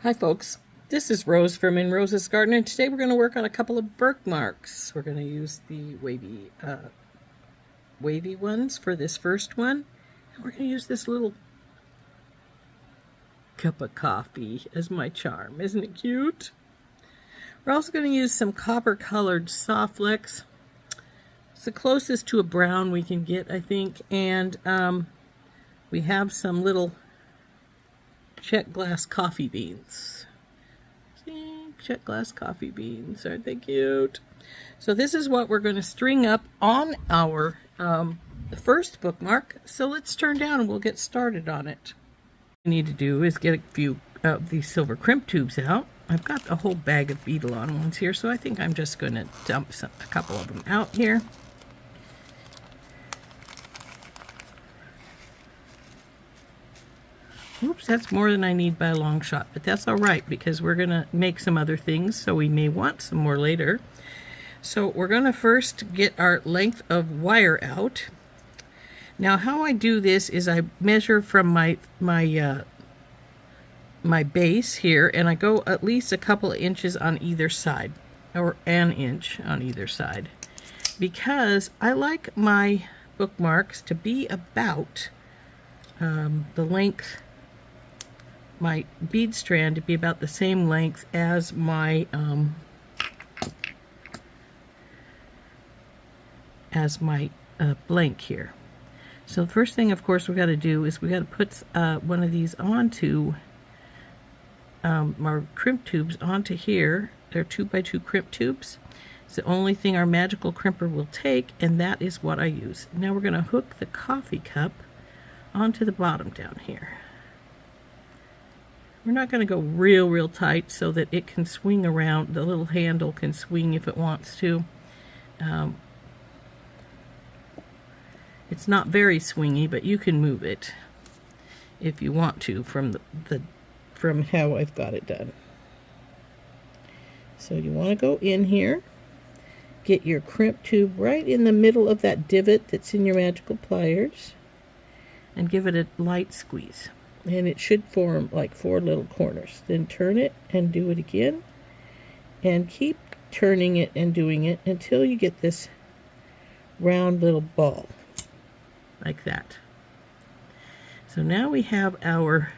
Hi folks, this is Rose from In Rose's Garden, and today we're going to work on a couple of bookmarks. We're going to use the wavy ones for this first one, and we're going to use this little cup of coffee as my charm. Isn't it cute? We're also going to use some copper colored SoftFlex. It's the closest to a brown we can get, I think, and we have some little Czech glass coffee beans. See, Czech glass coffee beans, aren't they cute? So this is what we're going to string up on our first bookmark. So let's turn down and we'll get started on it. What we need to do is get a few of these silver crimp tubes out. I've got a whole bag of beadle-on ones here, so I think I'm just going to dump a couple of them out here. Oops, that's more than I need by a long shot, but that's all right because we're going to make some other things, so we may want some more later. So we're going to first get our length of wire out. Now how I do this is I measure from my base here, and I go at least a couple of inches on either side, or an inch on either side, because I like my bookmarks to be about the length, my bead strand to be about the same length as my blank here. So the first thing, of course, we got to do is we got to put one of these onto our crimp tubes onto here. They're 2x2 crimp tubes. It's the only thing our magical crimper will take, and that is what I use. Now we're going to hook the coffee cup onto the bottom down here. We're not going to go real tight so that it can swing around. The little handle can swing if it wants to. It's not very swingy, but you can move it if you want to from from how I've got it done. So you want to go in here, get your crimp tube right in the middle of that divot that's in your magical pliers, and give it a light squeeze. And it should form like 4 little corners. Then turn it and do it again, and keep turning it and doing it until you get this round little ball like that. So now we have our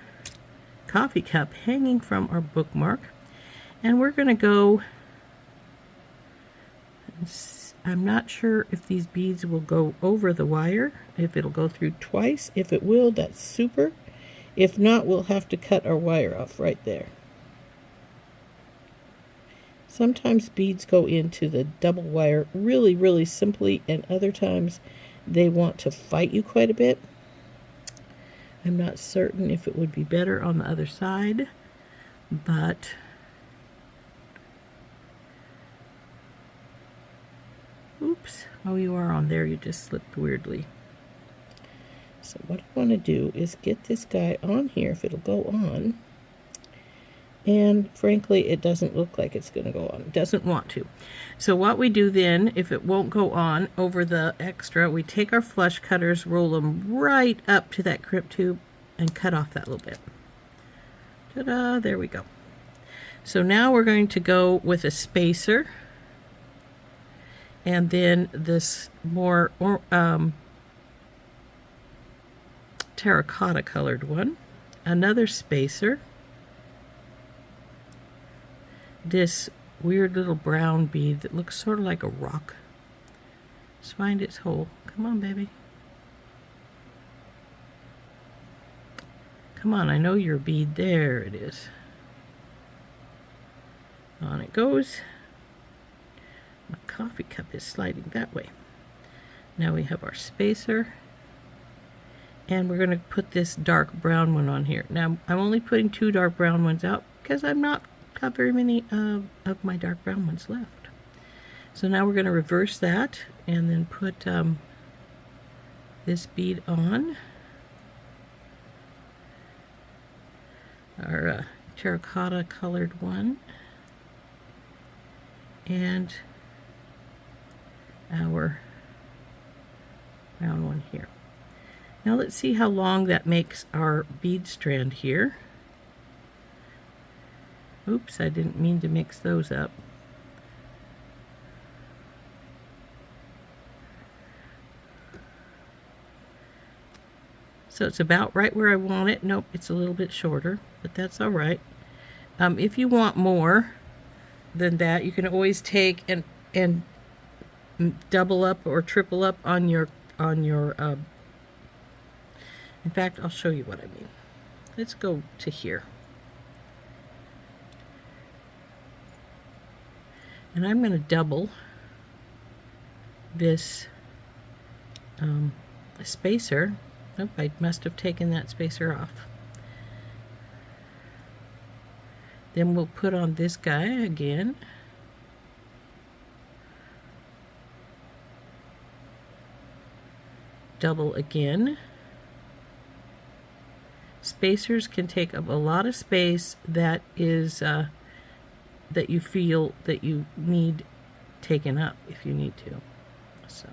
coffee cup hanging from our bookmark, and we're going to go, I'm not sure if these beads will go over the wire, if it'll go through twice. If it will, that's super. If not, we'll have to cut our wire off right there. Sometimes beads go into the double wire really simply, and other times they want to fight you quite a bit. I'm not certain if it would be better on the other side, but oops, oh, you are on there, you just slipped weirdly. So what I want to do is get this guy on here, if it'll go on. And frankly, it doesn't look like it's going to go on. It doesn't want to. So what we do then, if it won't go on over the extra, we take our flush cutters, roll them right up to that crimp tube, and cut off that little bit. Ta-da! There we go. So now we're going to go with a spacer, and then this more terracotta colored one, another spacer, this weird little brown bead that looks sort of like a rock. Let's find its hole. Come on, baby. Come on, I know your bead. There it is. On it goes. My coffee cup is sliding that way. Now we have our spacer, and we're going to put this dark brown one on here. Now I'm only putting 2 dark brown ones out because I'm not got very many of my dark brown ones left. So now we're going to reverse that and then put this bead on our terracotta colored one, and our brown one here. Now let's see how long that makes our bead strand here. Oops, I didn't mean to mix those up. So it's about right where I want it. Nope, it's a little bit shorter, but that's all right. If you want more than that, you can always take and double up or triple up on your in fact, I'll show you what I mean. Let's go to here. And I'm going to double this spacer. Nope, I must have taken that spacer off. Then we'll put on this guy again. Double again. Spacers can take up a lot of space that is that you feel that you need taken up if you need to. So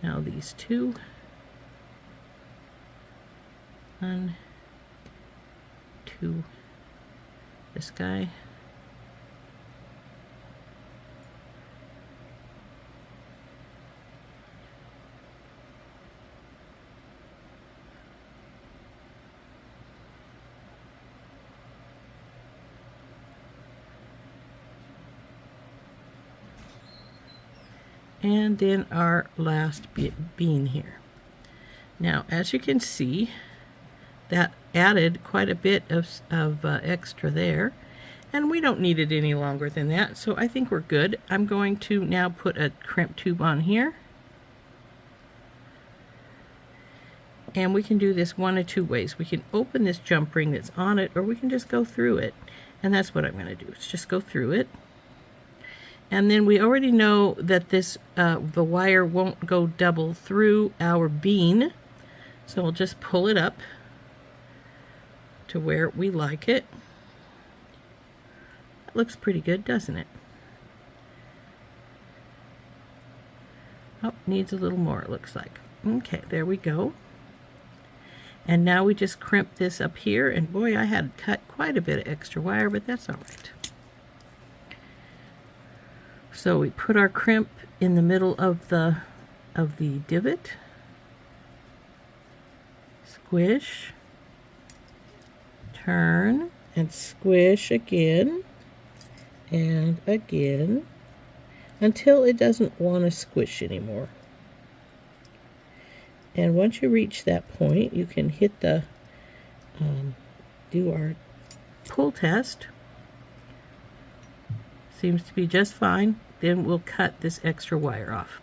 now these two. 1, 2, this guy. And then our last bean here. Now, as you can see, that added quite a bit of extra there, and we don't need it any longer than that, so I think we're good. I'm going to now put a crimp tube on here, and we can do this one of two ways. We can open this jump ring that's on it, or we can just go through it, and that's what I'm going to do. Is just go through it. And then we already know that this the wire won't go double through our bean, so we'll just pull it up to where we like it. That looks pretty good, doesn't it? Oh, needs a little more, it looks like. Okay, there we go. And now we just crimp this up here, and boy, I had cut quite a bit of extra wire, but that's all right. So we put our crimp in the middle of the divot. Squish, turn, and squish again and again until it doesn't want to squish anymore. And once you reach that point, you can hit the do our pull test. Seems to be just fine. Then we'll cut this extra wire off.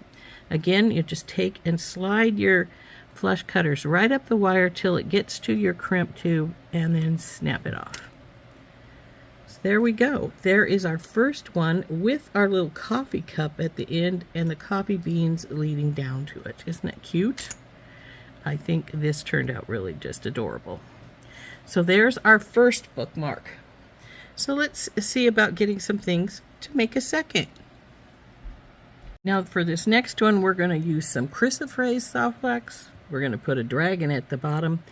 Again, you just take and slide your flush cutters right up the wire till it gets to your crimp tube, and then snap it off. So there we go. There is our first one with our little coffee cup at the end and the coffee beans leading down to it. Isn't that cute? I think this turned out really just adorable. So there's our first bookmark. So let's see about getting some things to make a second. Now for this next one, we're going to use some chrysoprase SoftFlex. We're going to put a dragon at the bottom.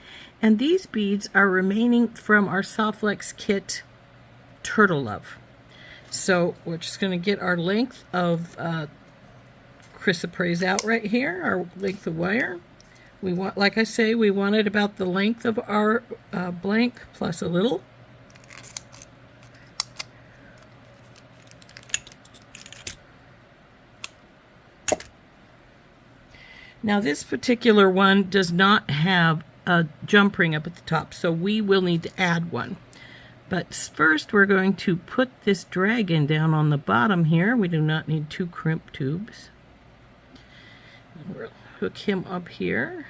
And these beads are remaining from our SoftFlex kit Turtle Love. So we're just going to get our length of chrysoprase out right here, our length of wire. We want, like I say, we want it about the length of our blank plus a little. Now this particular one does not have a jump ring up at the top, so we will need to add one. But first we're going to put this dragon down on the bottom here. We do not need 2 crimp tubes. And we'll hook him up here.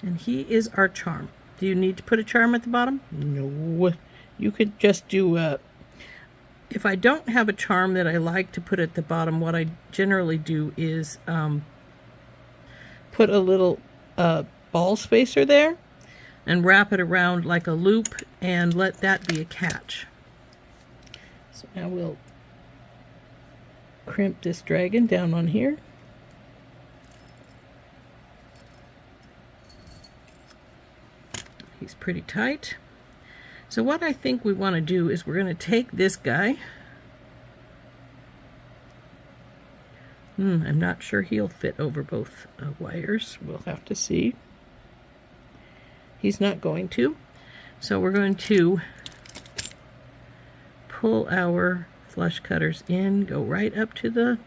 And he is our charm. Do you need to put a charm at the bottom? No. You could just do if I don't have a charm that I like to put at the bottom, what I generally do is put a little ball spacer there and wrap it around like a loop and let that be a catch. So now we'll crimp this dragon down on here. He's pretty tight. So what I think we want to do is we're going to take this guy. I'm not sure he'll fit over both wires. We'll have to see. He's not going to. So we're going to pull our flush cutters in, go right up to the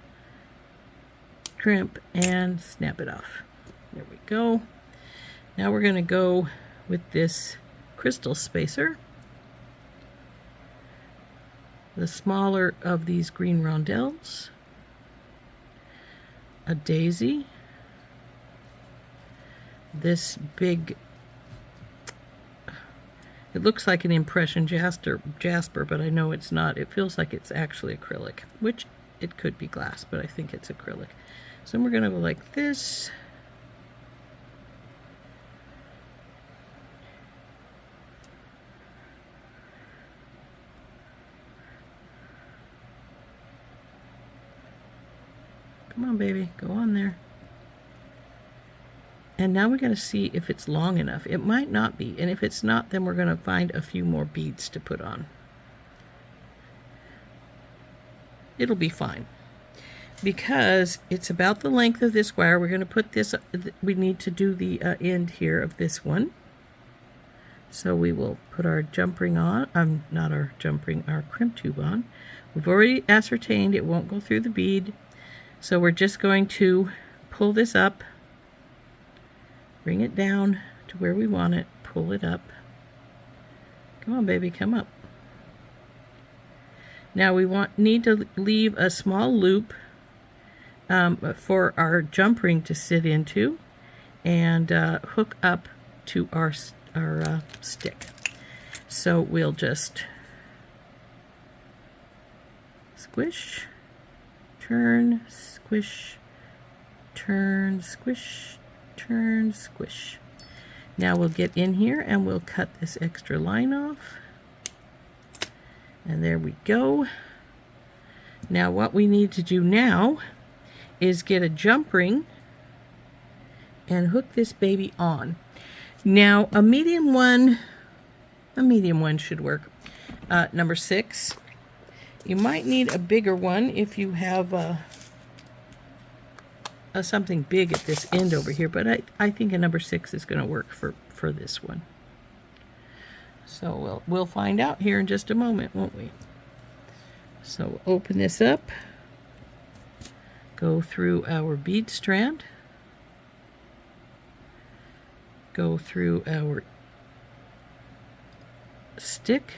crimp, and snap it off. There we go. Now we're going to go with this crystal spacer, the smaller of these green rondelles, a daisy, this big, it looks like an impression jasper, but I know it's not. It feels like it's actually acrylic, which it could be glass, but I think it's acrylic. So we're going to go like this. Come on, baby, go on there. And now we're going to see if it's long enough. It might not be, and if it's not, then we're going to find a few more beads to put on. It'll be fine. Because it's about the length of this wire, we're going to put this, we need to do the end here of this one. So we will put our jump ring on, not our jump ring, our crimp tube on. We've already ascertained it won't go through the bead. So we're just going to pull this up, bring it down to where we want it, pull it up. Come on, baby, come up. Now we need to leave a small loop for our jump ring to sit into and hook up to our stick. So we'll just squish, turn, squish, turn, squish, turn, squish. Now we'll get in here and we'll cut this extra line off. And there we go. Now what we need to do now is get a jump ring and hook this baby on. Now a medium one should work. Number 6. You might need a bigger one if you have something big at this end over here, but I think a number 6 is going to work for this one. So we'll find out here in just a moment, won't we? So we'll open this up, go through our bead strand, go through our stick,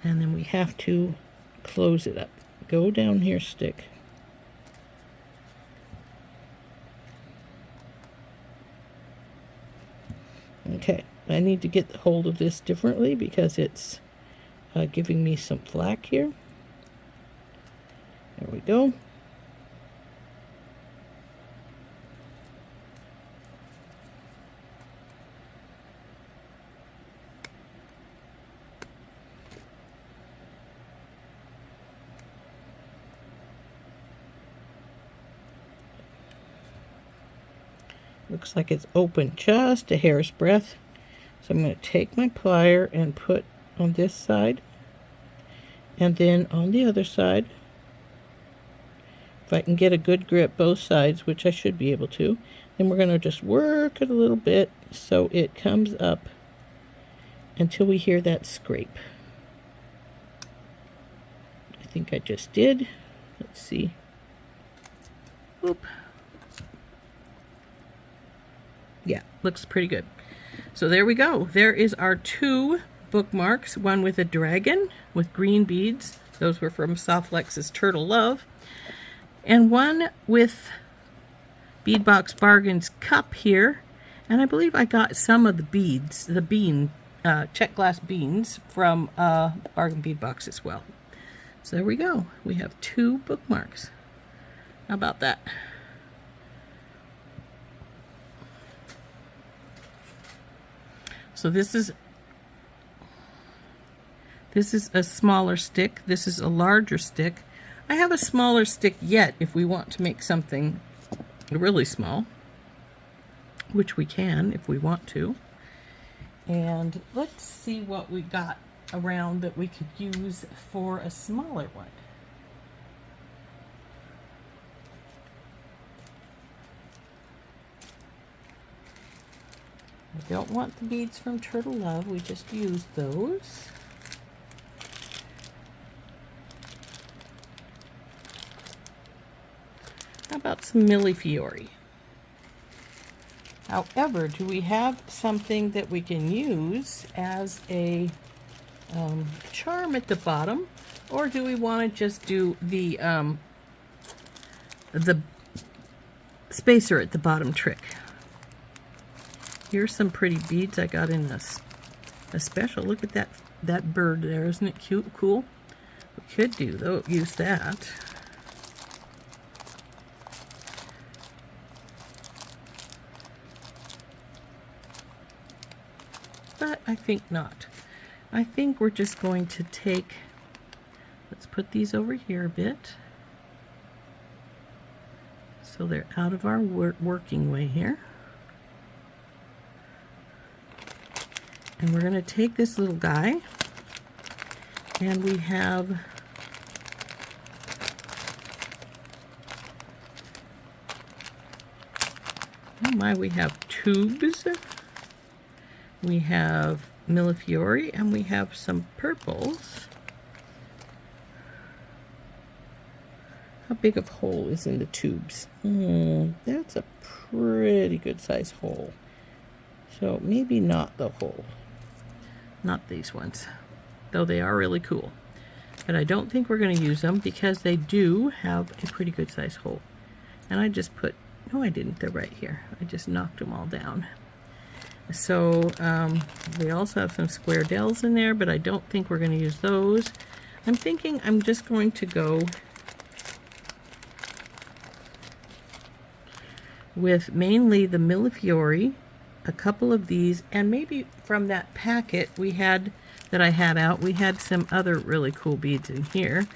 and then we have to close it up. Go down here, stick. Okay, I need to get hold of this differently because it's giving me some flack here. There we go. Looks like it's open just a hair's breadth. So I'm going to take my plier and put on this side and then on the other side. If I can get a good grip both sides, which I should be able to, then we're going to just work it a little bit so it comes up until we hear that scrape. I think I just did. Let's see. Whoop. Yeah, looks pretty good. So there we go. There is our 2 bookmarks, one with a dragon with green beads. Those were from SoftFlex's Turtle Love. And one with Bead Box Bargains cup here. And I believe I got some of the beads, the Czech glass beans from Bargain Bead Box as well. So there we go. We have 2 bookmarks. How about that? So this is a smaller stick. This is a larger stick. I have a smaller stick yet if we want to make something really small. which we can if we want to. And let's see what we got around that we could use for a smaller one. I don't want the beads from Turtle Love, we just used those. How about some Millefiori? However, do we have something that we can use as a charm at the bottom, or do we want to just do the spacer at the bottom trick? Here's some pretty beads I got in a special. Look at that bird there, isn't it cute? Cool. We could do though, use that. But I think not. I think we're just going to take, let's put these over here a bit so they're out of our working way here. And we're going to take this little guy, and we have we have tubes, we have Millefiori, and we have some purples. How big of hole is in the tubes? That's a pretty good size hole. So maybe not the hole. Not these ones, though they are really cool. But I don't think we're going to use them because they do have a pretty good size hole. And I just put, no I didn't, they're right here. I just knocked them all down. So we also have some square dells in there, but I don't think we're going to use those. I'm thinking I'm just going to go with mainly the Millefiori, a couple of these, and maybe from that packet we had that I had out, we had some other really cool beads in here.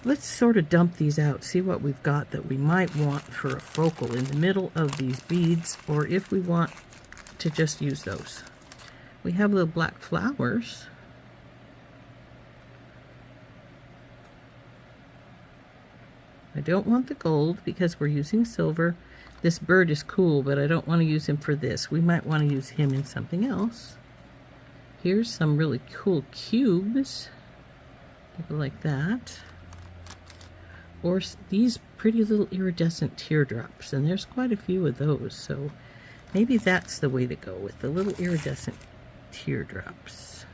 Let's sort of dump these out, see what we've got that we might want for a focal in the middle of these beads, or if we want to just use those. We have little black flowers. I don't want the gold because we're using silver. This bird is cool, but I don't want to use him for this. We might want to use him in something else. Here's some really cool cubes. Like that. Or these pretty little iridescent teardrops, and there's quite a few of those, so maybe that's the way to go, with the little iridescent teardrops.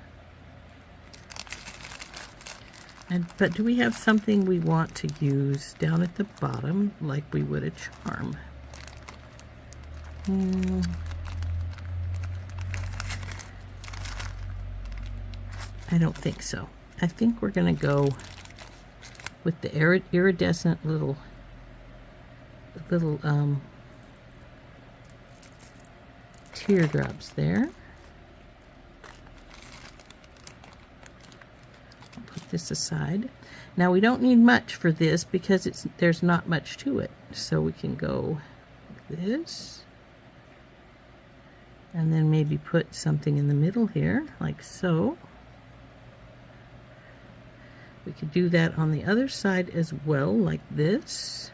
But do we have something we want to use down at the bottom like we would a charm? I don't think so. I think we're going to go with the iridescent little teardrops there. I'll put this aside. Now we don't need much for this because there's not much to it. So we can go like this. And then maybe put something in the middle here, like so. We could do that on the other side as well, like this.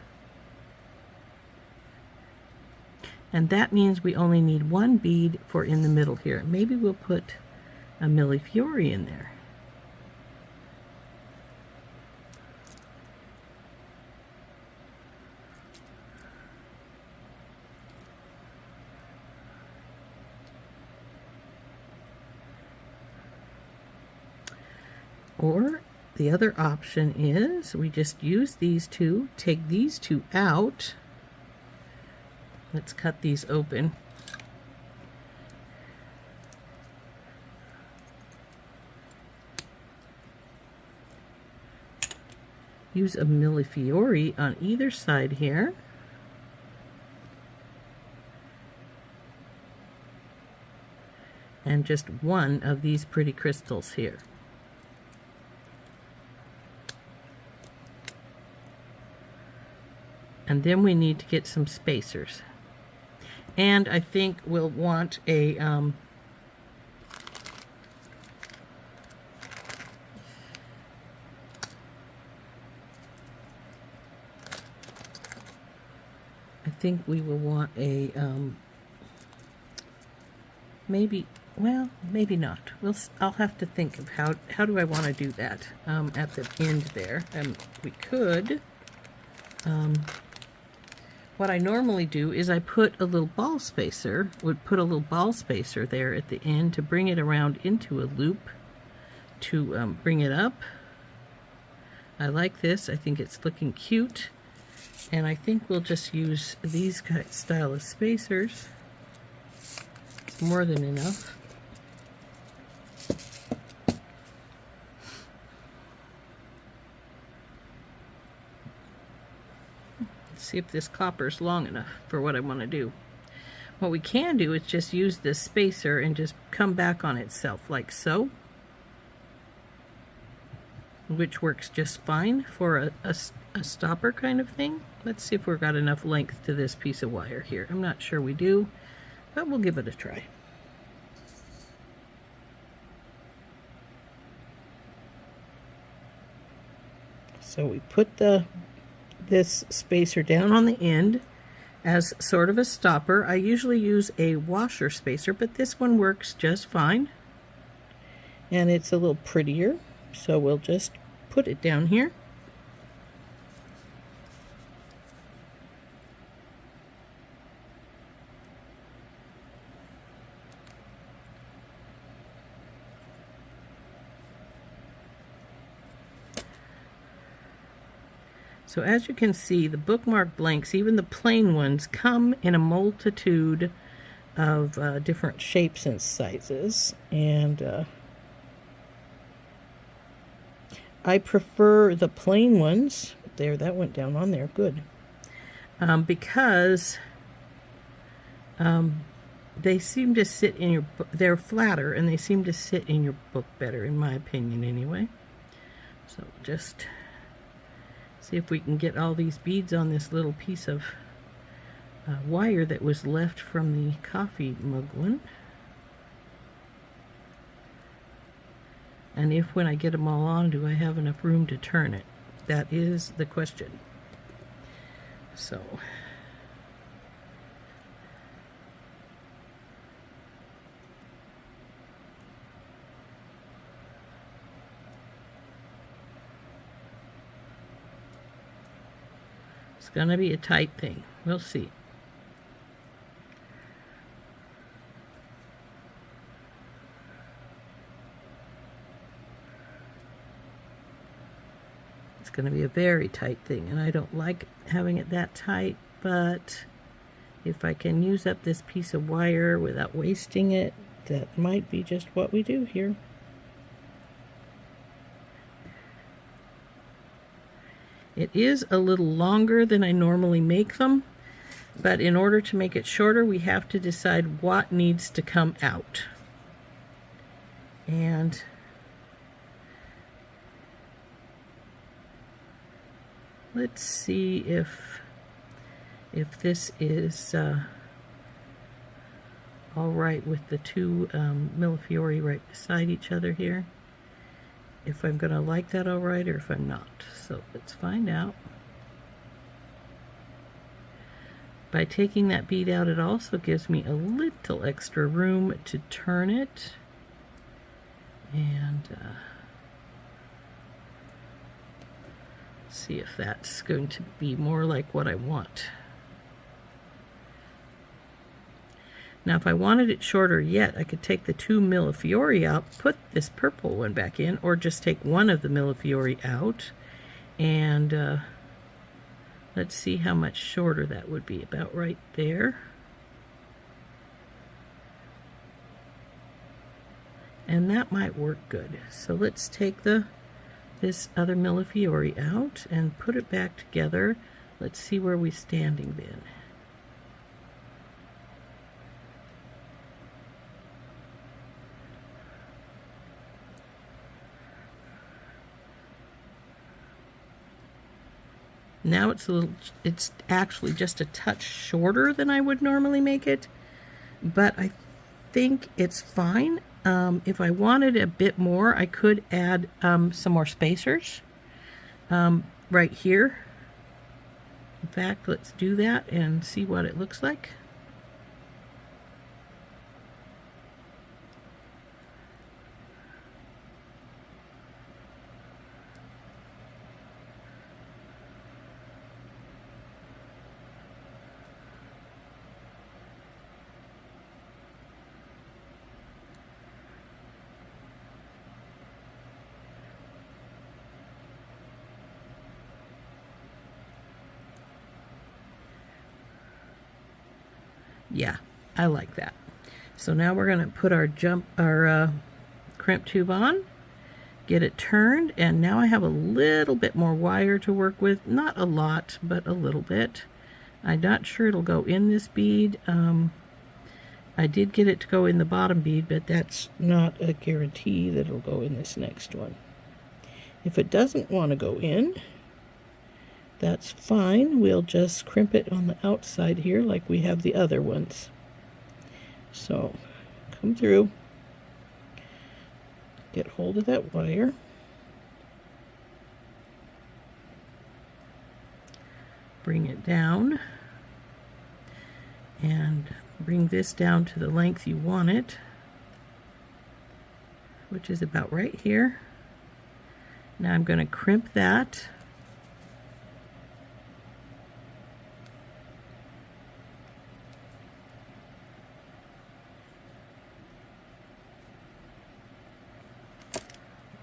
And that means we only need one bead for in the middle here. Maybe we'll put a Millefiori in there. Or the other option is we just use these two, take these two out. Let's cut these open. Use a Millefiori on either side here. And just one of these pretty crystals here. And then we need to get some spacers. And I think we'll want a we will want a maybe, well, maybe not. I'll have to think of how do I want to do that at the end there. We could. What I normally do is I put a little ball spacer, there at the end to bring it around into a loop to bring it up. I like this. I think it's looking cute. And I think we'll just use these style of spacers. It's more than enough. Let's see if this copper's long enough for what I want to do. What we can do is just use this spacer and just come back on itself like so, which works just fine for a stopper kind of thing. Let's see if we've got enough length to this piece of wire here. I'm not sure we do, but we'll give it a try. So we put this spacer down on the end as sort of a stopper. I usually use a washer spacer, but this one works just fine. And it's a little prettier, so we'll just put it down here. So as you can see, the bookmark blanks, even the plain ones, come in a multitude of different shapes and sizes. And I prefer the plain ones. There, that went down on there, good. Because they seem to sit in your book. They're flatter and they seem to sit in your book better, in my opinion anyway. So just see if we can get all these beads on this little piece of wire that was left from the coffee mug one. And if when I get them all on, do I have enough room to turn it? That is the question. So it's gonna be a tight thing. We'll see. It's going to be a very tight thing, and I don't like having it that tight, but if I can use up this piece of wire without wasting it, that might be just what we do here. It is a little longer than I normally make them, but in order to make it shorter, we have to decide what needs to come out. And let's see if this is all right with the two Millefiori right beside each other here. If I'm going to like that all right or if I'm not. So let's find out. By taking that bead out, it also gives me a little extra room to turn it. And see if that's going to be more like what I want. Now if I wanted it shorter yet, I could take the two Millefiori out, put this purple one back in, or just take one of the Millefiori out, and let's see how much shorter that would be. About right there. And that might work good. So let's take this other Millefiori out and put it back together. Let's see where we're standing then. Now it's actually just a touch shorter than I would normally make it, but I think it's fine. If I wanted a bit more, I could add some more spacers right here. In fact, let's do that and see what it looks like. Yeah, I like that. So now we're going to put our crimp tube on, get it turned, and now I have a little bit more wire to work with. Not a lot, but a little bit. I'm not sure it'll go in this bead. I did get it to go in the bottom bead, but that's not a guarantee that it'll go in this next one. If it doesn't want to go in, that's fine. We'll just crimp it on the outside here like we have the other ones. So come through, get hold of that wire, bring it down, and bring this down to the length you want it, which is about right here. Now I'm going to crimp that.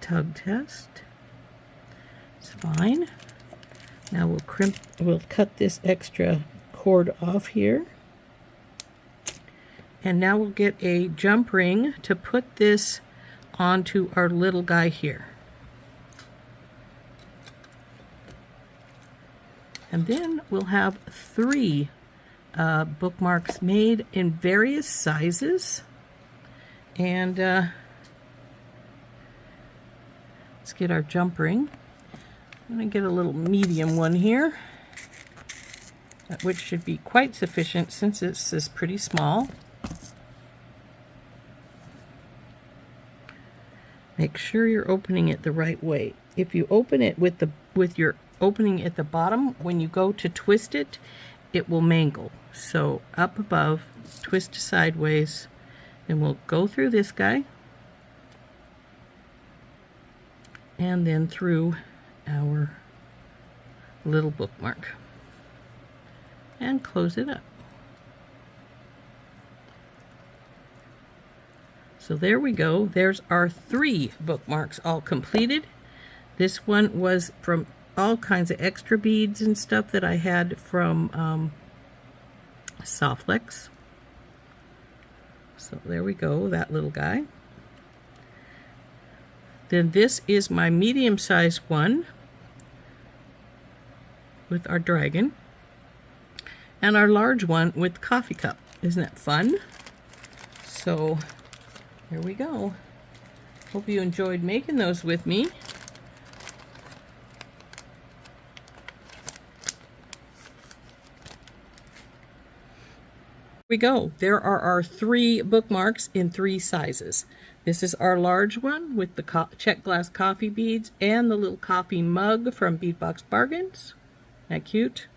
Tug test. It's fine. Now we'll cut this extra cord off here. And now we'll get a jump ring to put this onto our little guy here. And then we'll have 3 bookmarks made in various sizes. And let's get our jump ring. I'm going to get a little medium one here, which should be quite sufficient since this is pretty small. Make sure you're opening it the right way. If you open it with your opening at the bottom, when you go to twist it, it will mangle. So up above, twist sideways, and we'll go through this guy and then through our little bookmark and close it up. So there we go. There's our 3 bookmarks all completed. This one was from all kinds of extra beads and stuff that I had from SoftFlex. So there we go, that little guy. Then this is my medium-sized one with our dragon, and our large one with coffee cup. Isn't that fun? So here we go. Hope you enjoyed making those with me. Here we go. There are our 3 bookmarks in 3 sizes. This is our large one with the Czech glass coffee beads and the little coffee mug from Bead Box Bargains. Isn't that cute?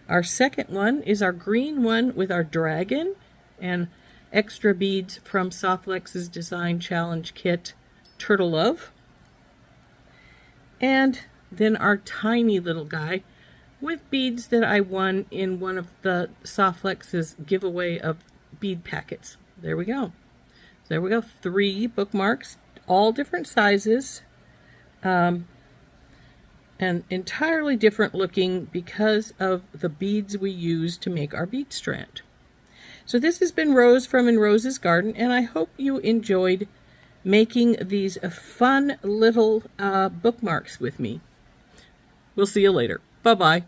Our second one is our green one with our dragon and extra beads from SoftFlex's Design Challenge Kit, Turtle Love. And then our tiny little guy with beads that I won in one of the SoftFlex's giveaway of bead packets. There we go. There we go. 3 bookmarks, all different sizes, and entirely different looking because of the beads we use to make our bead strand. So this has been Rose from In Rose's Garden, and I hope you enjoyed making these fun little bookmarks with me. We'll see you later. Bye-bye.